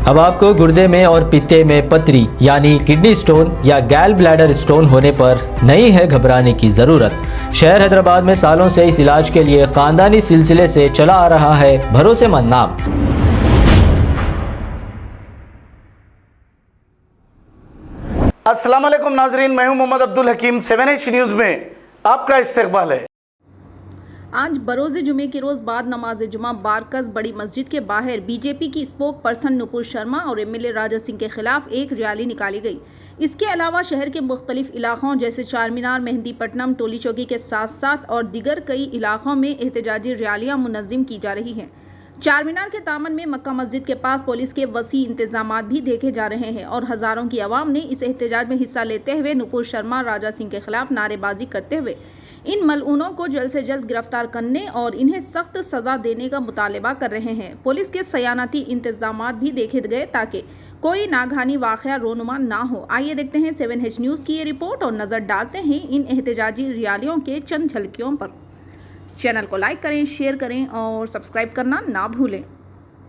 अब आपको गुर्दे में और पित्ते में पथरी यानी किडनी स्टोन या गैल ब्लैडर स्टोन होने पर नहीं है घबराने की ज़रूरत। शहर हैदराबाद में सालों से इस इलाज के लिए खानदानी सिलसिले से चला आ रहा है भरोसेमंद नाम। अस्सलाम वालेकुम नाजरीन, मैं हूं मोहम्मद अब्दुल हकीम। 7H न्यूज़ में आपका इस्तकबाल है। आज बरोज़े जुमे के रोज़ बाद नमाज जुमा बारकस बड़ी मस्जिद के बाहर बीजेपी की स्पोक पर्सन नुपुर शर्मा और एमएलए राजा सिंह के खिलाफ एक रैली निकाली गई। इसके अलावा शहर के मुख्तलिफ इलाकों जैसे चारमीनार, मेहंदीपट्टनम, टोली चौकी के साथ साथ और दीगर कई इलाकों में एहतजाजी रैलियाँ मुनज़्ज़म की जा रही हैं। चारमीनार के दामन में मक्का मस्जिद के पास पुलिस के वसी इंतजामात भी देखे जा रहे हैं और हज़ारों की आवाम ने इस एहतजाज में हिस्सा लेते हुए नुपुर शर्मा, राजा सिंह के खिलाफ नारेबाजी करते हुए इन मलऊनों को जल्द से जल्द गिरफ्तार करने और इन्हें सख्त सज़ा देने का मुतालबा कर रहे हैं। पुलिस के सयानती इंतजामात भी देखे गए ताकि कोई नागहानी वाक़या रोनुमा ना हो। आइए देखते हैं 7H न्यूज़ की ये रिपोर्ट और नज़र डालते हैं इन एहतजाजी रैलियों के चंद झलकियों पर। चैनल को लाइक करें, शेयर करें और सब्सक्राइब करना ना भूलें।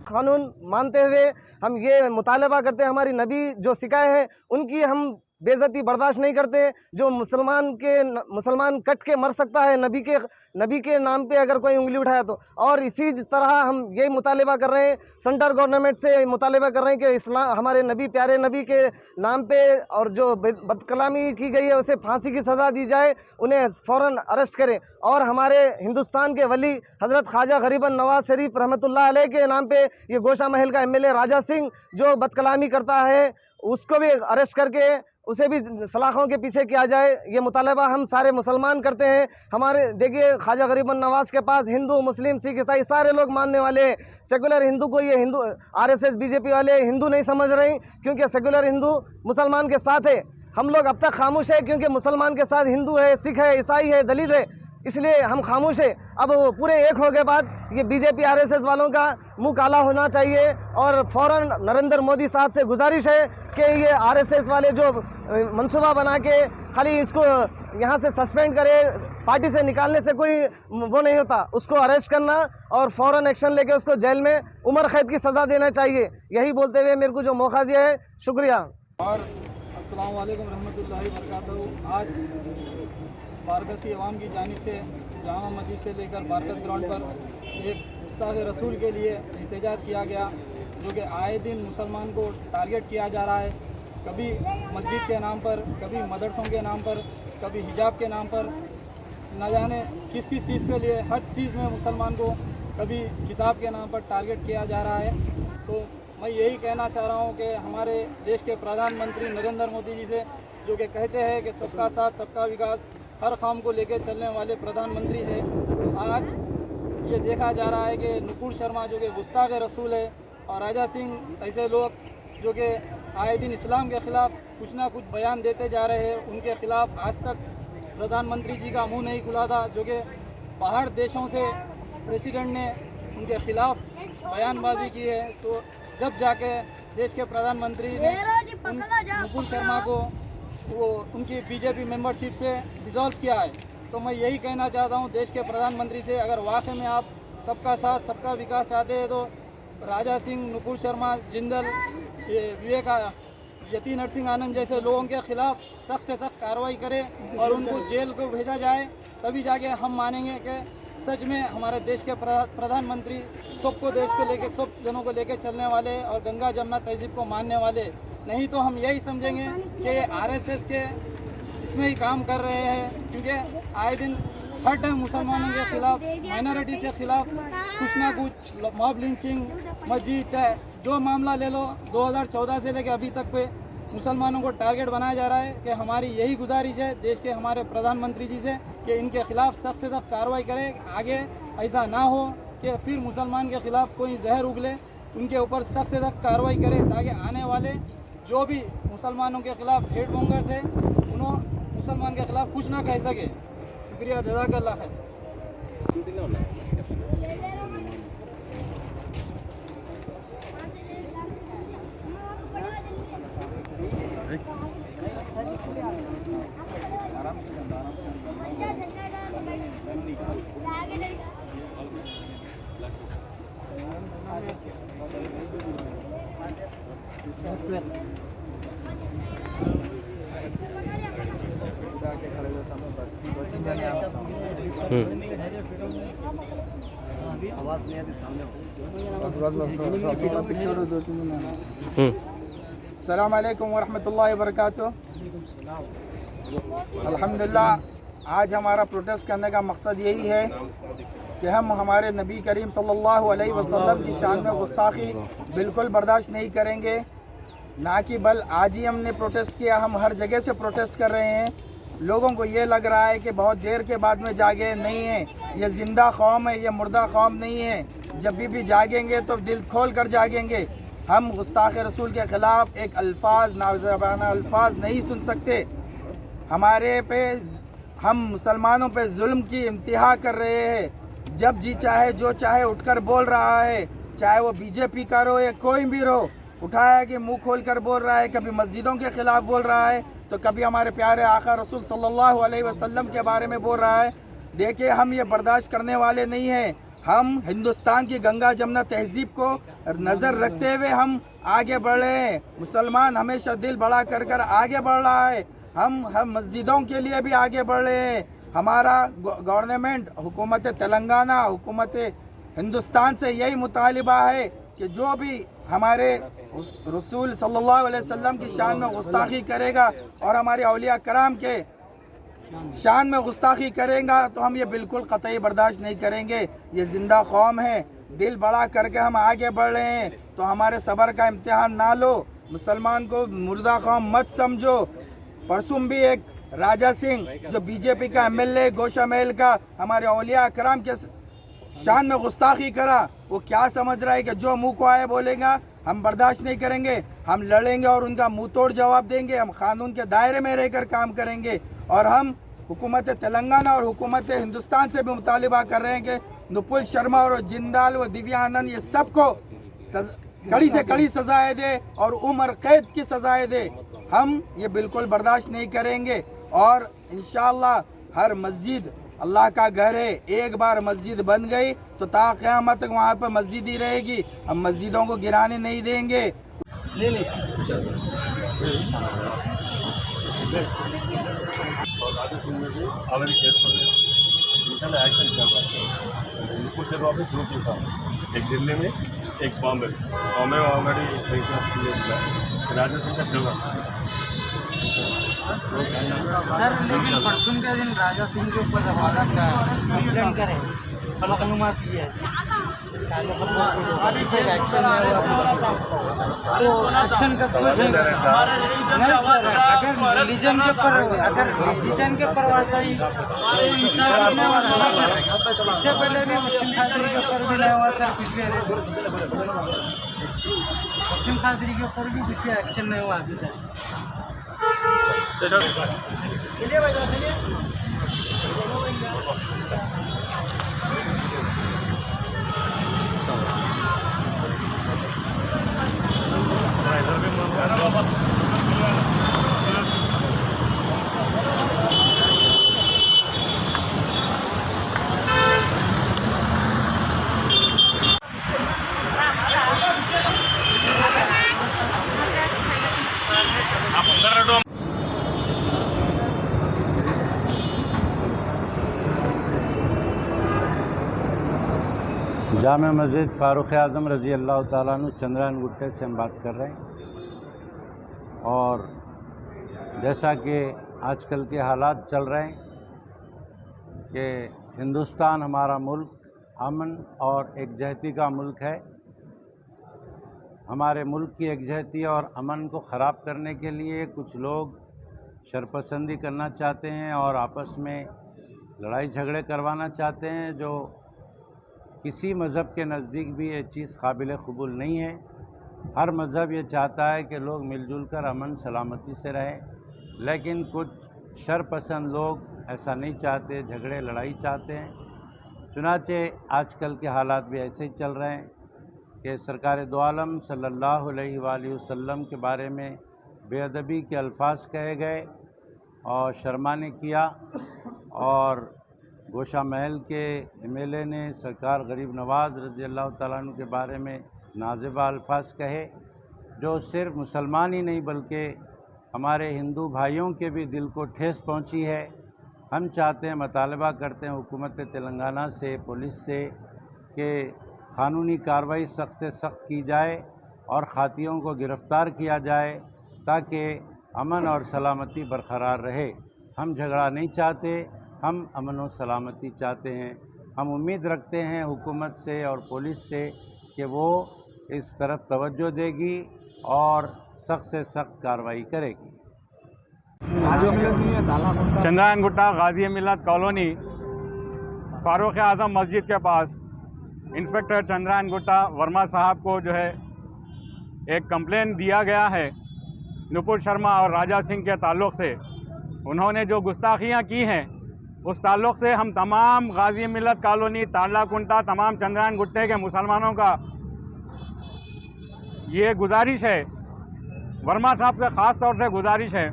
कानून मानते हुए हम ये मुतालबा करते हैं, हमारी नबी जो सिखाए हैं उनकी हम बेइज्जती बर्दाश्त नहीं करते। जो मुसलमान कट के मर सकता है नबी के नाम पे अगर कोई उंगली उठाया तो। और इसी तरह हम यही मुतालबा कर रहे हैं, सेंटर गवर्नमेंट से मुतालबा कर रहे हैं कि इस्लाम हमारे नबी प्यारे नबी के नाम पे और जो बदकलामी की गई है उसे फांसी की सज़ा दी जाए, उन्हें फ़ौरन अरेस्ट करें। और हमारे हिंदुस्तान के वली हज़रत ख्वाजा गरीबन नवाज शरीफ रहमतुल्लाह अलैह के नाम पे ये गोशा महल का एमएलए राजा सिंह जो बदकलामी करता है उसको भी अरेस्ट करके उसे भी सलाखों के पीछे किया जाए। ये मुतालबा हम सारे मुसलमान करते हैं। हमारे देखिए ख्वाजा गरीबन नवाज के पास हिंदू, मुस्लिम, सिख, ईसाई सारे लोग मानने वाले हैं। सेकुलर हिंदू को ये हिंदू आरएसएस बीजेपी वाले हिंदू नहीं समझ रहे, क्योंकि सेकुलर हिंदू मुसलमान के साथ है। हम लोग अब तक खामोश है क्योंकि मुसलमान के साथ हिंदू है, सिख है, ईसाई है, दलित है, इसलिए हम खामोश है। अब वो पूरे एक हो के बाद ये बीजेपी आरएसएस वालों का मुंह काला होना चाहिए और फौरन नरेंद्र मोदी साहब से गुजारिश है कि ये आरएसएस वाले जो मंसूबा बना के खाली इसको यहाँ से सस्पेंड करे, पार्टी से निकालने से कोई वो नहीं होता, उसको अरेस्ट करना और फौरन एक्शन लेके उसको जेल में उम्र कैद की सज़ा देना चाहिए। यही बोलते हुए मेरे को जो मौका दिया है, शुक्रिया। और अस्सलाम वालेकुम रहमतुल्लाहि व बरकातहू। आज बारकसी अवाम की जानिब से जामा मस्जिद से लेकर बारकस ग्राउंड पर एक गुस्ताख रसूल के लिए एहतजाज किया गया, जो कि आए दिन मुसलमान को टारगेट किया जा रहा है। कभी मस्जिद के नाम पर, कभी मदरसों के नाम पर, कभी हिजाब के नाम पर, न जाने किस किस चीज़ के लिए हर चीज़ में मुसलमान को कभी किताब के नाम पर टारगेट किया जा रहा है। तो मैं यही कहना चाह रहा हूँ कि हमारे देश के प्रधानमंत्री नरेंद्र मोदी जी से, जो कि कहते हैं कि सबका साथ सबका विकास, हर काम को लेकर चलने वाले प्रधानमंत्री है, आज ये देखा जा रहा है कि नुपुर शर्मा जो कि गुस्ताख रसूल है और राजा सिंह ऐसे लोग जो कि आए दिन इस्लाम के ख़िलाफ़ कुछ ना कुछ बयान देते जा रहे हैं, उनके ख़िलाफ़ आज तक प्रधानमंत्री जी का मुंह नहीं खुला था। जो कि बाहर देशों से प्रेसिडेंट ने उनके ख़िलाफ़ बयानबाजी की है, तो जब जाके देश के प्रधानमंत्री ने नुपुर शर्मा को वो उनकी बीजेपी मेंबरशिप से डिज़ोल्व किया है। तो मैं यही कहना चाहता हूँ देश के प्रधानमंत्री से, अगर वाकई में आप सबका साथ सबका विकास चाहते हैं तो राजा सिंह, नुपुर शर्मा, जिंदल, यती नरसिंह आनंद जैसे लोगों के ख़िलाफ़ सख्त से सख्त कार्रवाई करें और उनको जेल को भेजा जाए, तभी जाके हम मानेंगे कि सच में हमारे देश के प्रधानमंत्री सबको, देश को लेके, सब जनों को लेके चलने वाले और गंगा जमुना तहजीब को मानने वाले। नहीं तो हम यही समझेंगे कि ये आरएसएस के इसमें ही काम कर रहे हैं, क्योंकि आए दिन हर टाइम मुसलमानों के ख़िलाफ़, माइनॉरिटी के ख़िलाफ़ कुछ ना कुछ मॉब लिंचिंग, मस्जिद, चाहे जो मामला ले लो, 2014 से लेकर अभी तक पे मुसलमानों को टारगेट बनाया जा रहा है। कि हमारी यही गुजारिश है देश के हमारे प्रधानमंत्री जी से कि इनके ख़िलाफ़ सख्त से सख्त कार्रवाई करें, आगे ऐसा ना हो कि फिर मुसलमान के ख़िलाफ़ कोई जहर उगले, उनके ऊपर सख्त से सख्त कार्रवाई करें ताकि आने वाले जो भी मुसलमानों के ख़िलाफ़ हेट मोंगर्स है उन्होंने मुसलमान के ख़िलाफ़ कुछ ना कह सके। शुक्रिया, जज़ाकल्लाह खैर। आवाज़ नहीं आती सामने अस्सलाम वालेकुम वरहमतुल्लाहि वबरकातुहू। अल्हम्दुलिल्लाह, आज हमारा प्रोटेस्ट करने का मकसद यही है कि हम हमारे नबी करीम सल्लल्लाहु अलैहि वसल्लम की शान में गुस्ताखी बिल्कुल बर्दाश्त नहीं करेंगे। ना कि बल आज ही हमने प्रोटेस्ट किया, हम हर जगह से प्रोटेस्ट कर रहे हैं। लोगों को ये लग रहा है कि बहुत देर के बाद में जागे, नहीं है। ये ज़िंदा कौम है, ये मुर्दा कौम नहीं है। जब भी जागेंगे तो दिल खोल कर जागेंगे। हम गुस्ताख रसूल के ख़िलाफ़ एक अल्फाज, नाज़ुबाना अल्फाज नहीं सुन सकते। हमारे पे, हम मुसलमानों पे जुल्म की इंतहा कर रहे हैं। जब जी चाहे जो चाहे उठकर बोल रहा है, चाहे वो बीजेपी का हो या कोई भी हो, उठाया कि मुंह खोल कर बोल रहा है। कभी मस्जिदों के ख़िलाफ़ बोल रहा है तो कभी हमारे प्यारे आका रसूल सल्लल्लाहु अलैहि वसल्लम के बारे में बोल रहा है। देखिए, हम ये बर्दाश्त करने वाले नहीं हैं। हम हिंदुस्तान की गंगा जमुना तहजीब को नज़र रखते हुए हम आगे बढ़ रहे हैं। मुसलमान हमेशा दिल बड़ा कर कर आगे बढ़ रहा है। हम मस्जिदों के लिए भी आगे बढ़ रहे हैं। हमारा गवर्नमेंट, हुकूमत तेलंगाना, हुकूमत हिंदुस्तान से यही मुतालिबा है कि जो भी हमारे रसूल सल्लल्लाहु अलैहि वसल्लम की शान में गुस्ताखी करेगा और हमारे औलिया कराम के शान में गुस्ताखी करेगा तो हम ये बिल्कुल कतई बर्दाश्त नहीं करेंगे। ये ज़िंदा कौम है, दिल बड़ा करके हम आगे बढ़ रहे हैं, तो हमारे सब्र का इम्तिहान ना लो। मुसलमान को मुर्दा कौम मत समझो। परसों भी एक राजा सिंह जो बीजेपी का एमएलए गोशा महल का हमारे औलिया कराम के शान में गुस्ताखी करा, वो क्या समझ रहा है कि जो मुंह को आए बोलेगा हम बर्दाश्त नहीं करेंगे। हम लड़ेंगे और उनका मुंह तोड़ जवाब देंगे। हम कानून के दायरे में रहकर काम करेंगे और हम हुकूमत तेलंगाना और हुकूमत हिंदुस्तान से भी मुतालिबा कर रहे हैं कि नुपुल शर्मा और जिंदाल व दिव्या आनंद ये सबको कड़ी से कड़ी सजाएं दे और उम्र कैद की सजाएं दे। हम ये बिल्कुल बर्दाश्त नहीं करेंगे और इंशाअल्लाह हर मस्जिद अल्लाह का घर है। एक बार मस्जिद बन गई तो ता क़यामत तक वहाँ पर मस्जिद ही रहेगी। हम मस्जिदों को गिराने नहीं देंगे। ऑलरेडी केस हो गया, इंशाल्लाह एक्शन चल रहा है। नुपुर शर्मा पे 2 केस हैं, एक दिल्ली में, एक बॉम्बे में ऑलरेडी राजा सिंह का चल रहा है। सर, लेकिन परसों के दिन राजा सिंह के ऊपर हमारा कंप्लेंट करे, फलकनुमा किया है, एक्शन अगर रिलीजन के ऊपर इससे पहले भी मुस्लिम खादरी के ऊपर भी नहीं हुआ सर, मुस्लिम खादरी के ऊपर भी कुछ एक्शन नहीं हुआ अभी तक। जामा मस्जिद फ़ारूक़ आज़म रज़ी अल्लाह ताला अन्हु चंद्रायन गुट्टे से हम बात कर रहे हैं। और जैसा कि आजकल के हालात चल रहे हैं कि हिंदुस्तान हमारा मुल्क अमन और एकजहती का मुल्क है। हमारे मुल्क की एकजहती और अमन को ख़राब करने के लिए कुछ लोग शरपसंदी करना चाहते हैं और आपस में लड़ाई झगड़े करवाना चाहते हैं, जो किसी मज़हब के नज़दीक भी ये चीज़ काबिल क़बूल नहीं है। हर मज़हब ये चाहता है कि लोग मिलजुल कर अमन सलामती से रहें, लेकिन कुछ शरपसंद लोग ऐसा नहीं चाहते, झगड़े लड़ाई चाहते हैं। चुनाचे आजकल के हालात भी ऐसे ही चल रहे हैं कि सरकार दो आलम सल्लल्लाहु अलैहि वसल्लम के बारे में बेअदबी के अल्फाज कहे गए और शर्मा ने किया, और गोशा महल के एमएलए ने सरकार गरीब नवाज़ रज़ी अल्लाह ताला अन्हु के बारे में नाज़िबा अल्फाज कहे, जो सिर्फ मुसलमान ही नहीं बल्कि हमारे हिंदू भाइयों के भी दिल को ठेस पहुंची है। हम चाहते हैं, मुतालबा करते हैं हुकूमत तेलंगाना से, पुलिस से कि क़ानूनी कार्रवाई सख्त से सख्त की जाए और खातियों को गिरफ़्तार किया जाए ताकि अमन और सलामती बरकरार रहे। हम झगड़ा नहीं चाहते, हम अमन और सलामती चाहते हैं। हम उम्मीद रखते हैं हुकूमत से और पुलिस से कि वो इस तरफ तवज्जो देगी और सख्त से सख्त कार्रवाई करेगी। चंद्रायन गुट्टा गाजी मिलत कॉलोनी फारूक आजम मस्जिद के पास इंस्पेक्टर चंद्रायन गुट्टा वर्मा साहब को जो है एक कंप्लेन दिया गया है नुपुर शर्मा और राजा सिंह के ताल्लुक़ से। उन्होंने जो गुस्ताखियाँ की हैं उस ताल्लुक़ से हम तमाम गाजी मिलत कॉलोनी, ताला कुंटा, तमाम चंद्रायन गुट्टे के मुसलमानों का ये गुजारिश है, वर्मा साहब से ख़ास तौर से गुजारिश है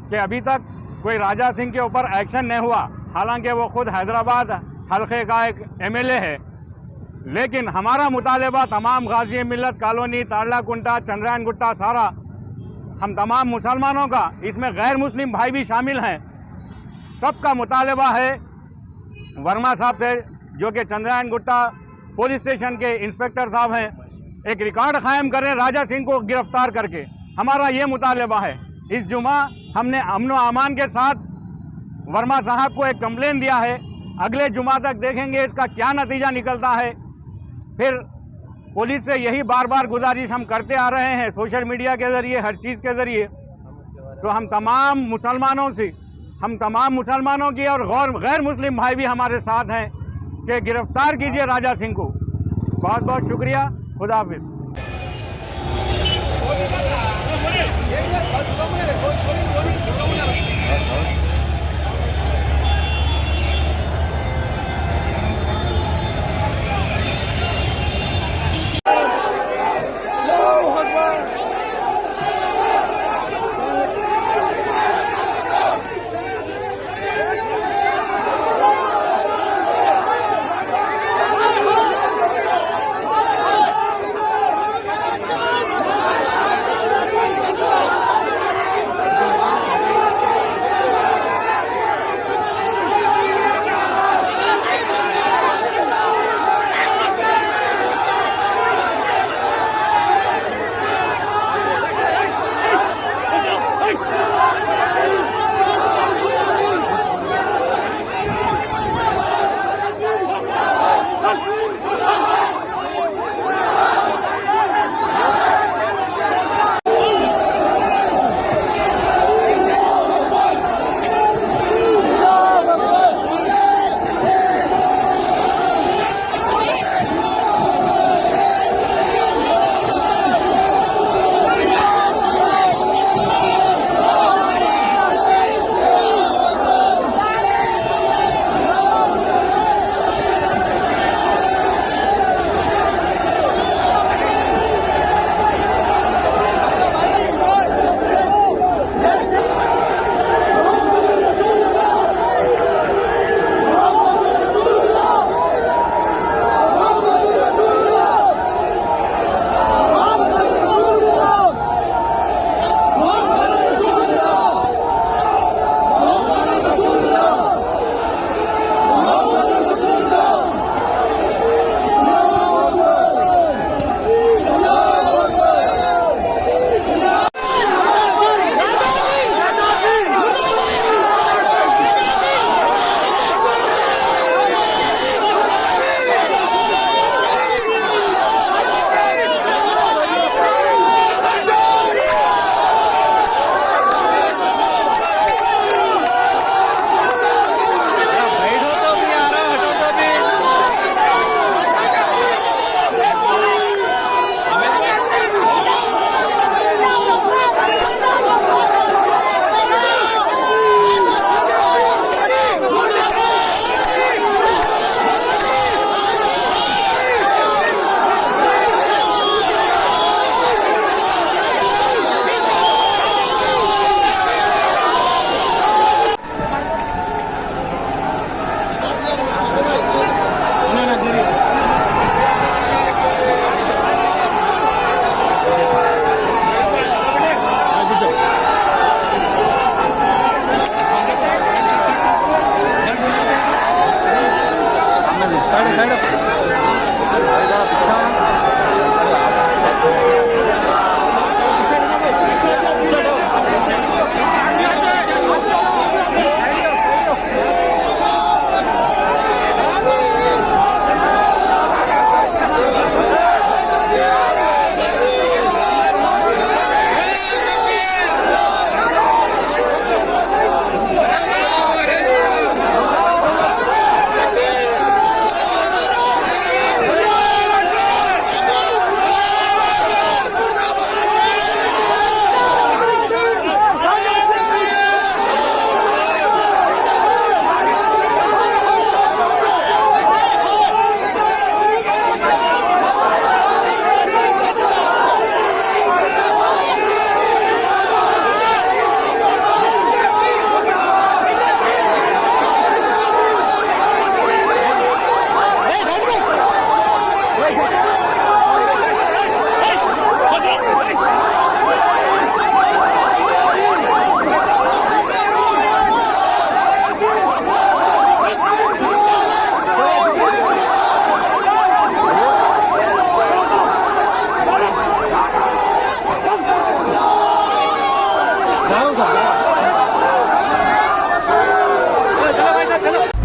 कि अभी तक कोई राजा सिंह के ऊपर एक्शन नहीं हुआ। हालांकि वो खुद हैदराबाद हल्के का एक एमएलए है, लेकिन हमारा मुतालबा तमाम गाजी मिलत कॉलोनी, ताला कुंटा, चंद्रायन गुट्टा, सारा हम तमाम मुसलमानों का, इसमें गैर मुस्लिम भाई भी शामिल हैं, सबका मुतालबा है वर्मा साहब से, जो कि चंद्रायन गुट्टा पुलिस स्टेशन के इंस्पेक्टर साहब हैं, एक रिकॉर्ड कायम करें राजा सिंह को गिरफ्तार करके। हमारा ये मुतालबा है। इस जुमा हमने अमन व अमान के साथ वर्मा साहब को एक कंप्लेन दिया है। अगले जुमा तक देखेंगे इसका क्या नतीजा निकलता है। फिर पुलिस से यही बार बार गुजारिश हम करते आ रहे हैं सोशल मीडिया के ज़रिए, हर चीज़ के ज़रिए। तो हम तमाम मुसलमानों की और गैर मुस्लिम भाई भी हमारे साथ हैं कि गिरफ्तार कीजिए राजा सिंह को। बहुत बहुत शुक्रिया। खुदा हाफिज़।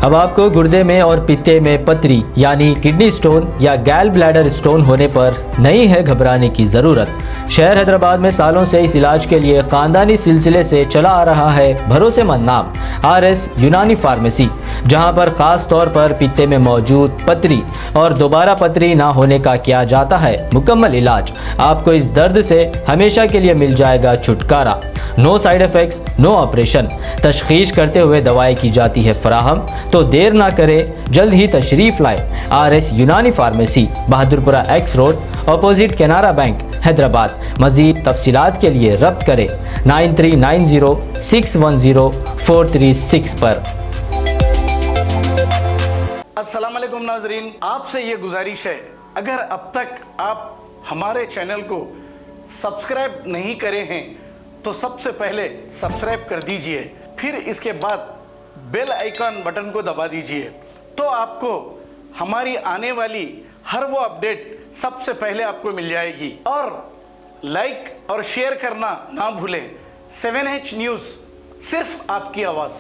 अब आपको गुर्दे में और पित्ते में पथरी यानी किडनी स्टोन या गैल ब्लैडर स्टोन होने पर नहीं है घबराने की ज़रूरत। शहर हैदराबाद में सालों से इस इलाज के लिए खानदानी सिलसिले से चला आ रहा है भरोसेमंद नाम RS यूनानी फार्मेसी, जहां पर खास तौर पर पित्ते में मौजूद पथरी और दोबारा पथरी ना होने का किया जाता है मुकम्मल इलाज। आपको इस दर्द से हमेशा के लिए मिल जाएगा छुटकारा। No side effects, no operation. तशखीस करते हुए दवाएं की जाती है फराहम। तो देर ना करें, जल्द ही तशरीफ लाए RS Unani pharmacy, Bahadurpura X road, opposite Canara bank, Hyderabad. मजीद तफसीलात के लिए रब्त करें 9390610436 पर। अस्सलाम वालेकुम नाजरीन, आपसे ये गुजारिश है, अगर अब तक आप हमारे चैनल को सब्सक्राइब नहीं करे हैं तो सबसे पहले सब्सक्राइब कर दीजिए, फिर इसके बाद बेल आइकन बटन को दबा दीजिए, तो आपको हमारी आने वाली हर वो अपडेट सबसे पहले आपको मिल जाएगी। और लाइक और शेयर करना ना भूलें। 7H न्यूज़, सिर्फ आपकी आवाज़।